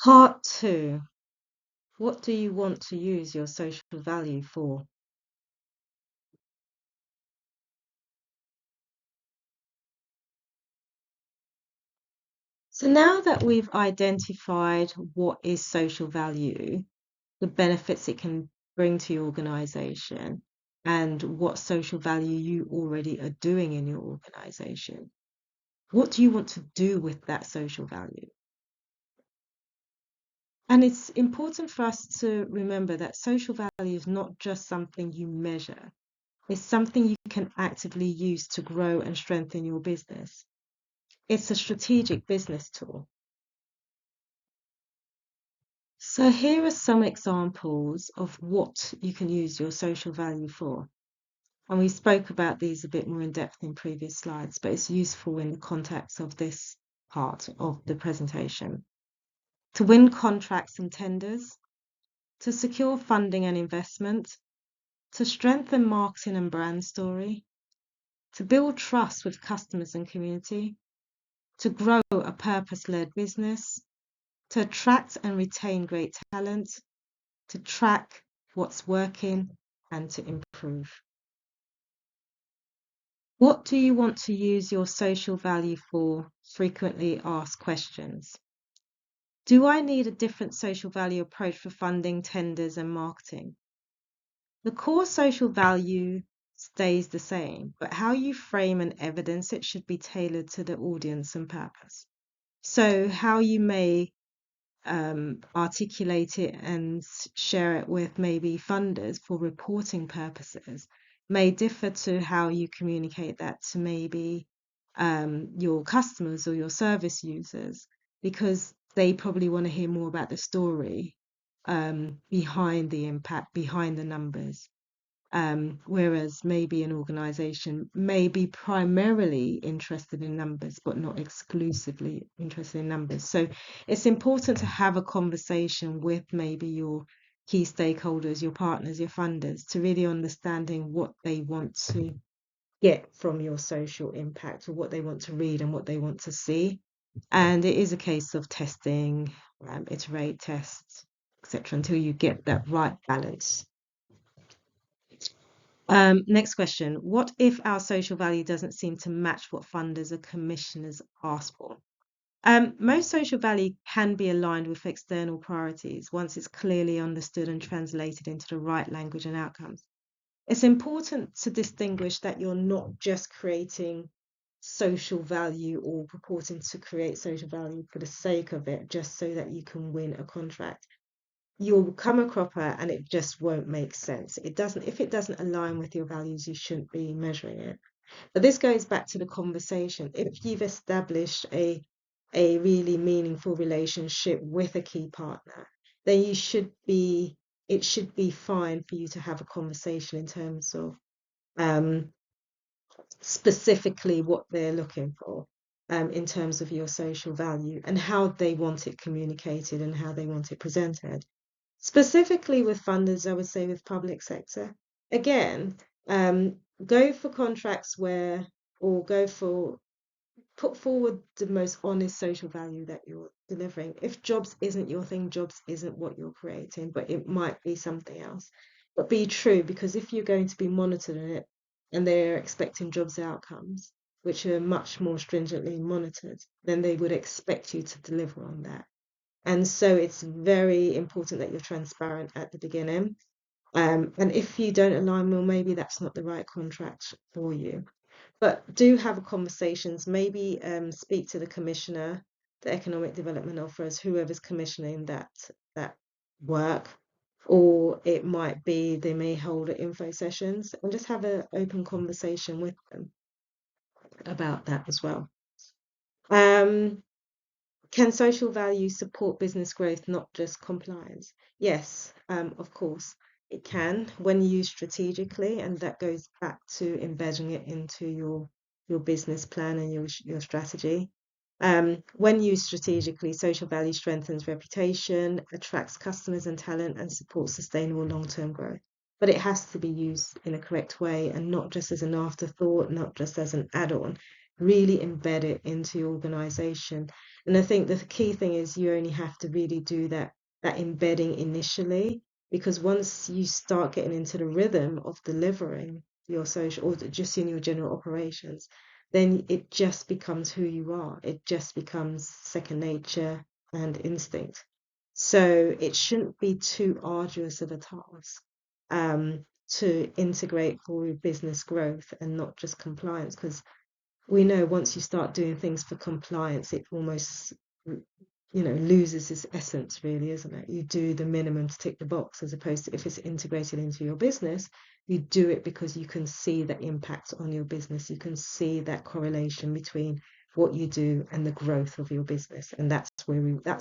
Part two, what do you want to use your social value for? So now that we've identified what is social value, the benefits it can bring to your organization, and what social value you already are doing in your organization, what do you want to do with that social value? And it's important for us to remember that social value is not just something you measure. It's something you can actively use to grow and strengthen your business. It's a strategic business tool. So here are some examples of what you can use your social value for. And we spoke about these a bit more in depth in previous slides, but it's useful in the context of this part of the presentation. To win contracts and tenders, to secure funding and investment, to strengthen marketing and brand story, to build trust with customers and community, to grow a purpose-led business, to attract and retain great talent, to track what's working, and to improve. What do you want to use your social value for? Frequently asked questions. Do I need a different social value approach for funding, tenders, and marketing? The core social value stays the same, but how you frame and evidence it should be tailored to the audience and purpose. So how you may articulate it and share it with maybe funders for reporting purposes may differ to how you communicate that to maybe your customers or your service users, because they probably want to hear more about the story behind the impact, behind the numbers. Whereas maybe an organization may be primarily interested in numbers, but not exclusively interested in numbers. So it's important to have a conversation with maybe your key stakeholders, your partners, your funders, to really understanding what they want to get from your social impact, or what they want to read and what they want to see. And it is a case of testing, iterate, test, etc., until you get that right balance. Next question. What if our social value doesn't seem to match what funders or commissioners ask for? Most social value can be aligned with external priorities once it's clearly understood and translated into the right language and outcomes. It's important to distinguish that you're not just creating social value or purporting to create social value for the sake of it, just so that you can win a contract. You'll come a cropper and it just won't make sense. If it doesn't align with your values, you shouldn't be measuring it. But this goes back to the conversation. If you've established a really meaningful relationship with a key partner, then it should be fine for you to have a conversation in terms of specifically what they're looking for in terms of your social value and how they want it communicated and how they want it presented. Specifically with funders, I would say with public sector, again, go for contracts where, or put forward the most honest social value that you're delivering. If jobs isn't your thing, jobs isn't what you're creating, but it might be something else. But be true, because if you're going to be monitoring it and they're expecting jobs outcomes, which are much more stringently monitored, then they would expect you to deliver on that. And so it's very important that you're transparent at the beginning. And if you don't align, well, maybe that's not the right contract for you. But do have conversations, maybe speak to the commissioner, the economic development officers, whoever's commissioning that work, or it might be they may hold info sessions, and just have an open conversation with them about that as well. Can social value support business growth, not just compliance? Yes, of course, it can when used strategically, and that goes back to embedding it into your business plan and your strategy. When used strategically, social value strengthens reputation, attracts customers and talent, and supports sustainable long-term growth. But it has to be used in a correct way and not just as an afterthought, not just as an add-on. really embed it into your organization. And I think the key thing is you only have to really do that embedding initially, because once you start getting into the rhythm of delivering your social or just in your general operations, then it just becomes who you are. It just becomes second nature and instinct. So it shouldn't be too arduous of a task to integrate for your business growth and not just compliance, because we know once you start doing things for compliance, it almost, loses its essence, really, isn't it? You do the minimum to tick the box, as opposed to if it's integrated into your business, you do it because you can see the impact on your business. You can see that correlation between what you do and the growth of your business. And that's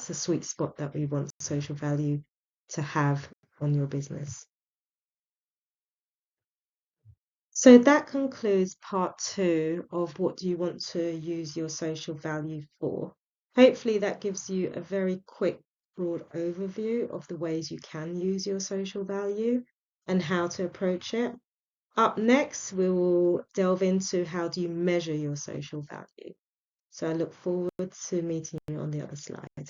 the sweet spot that we want social value to have on your business. So that concludes part 2 of what do you want to use your social value for. Hopefully that gives you a very quick, broad overview of the ways you can use your social value and how to approach it. Up next, we will delve into how do you measure your social value. So I look forward to meeting you on the other slide.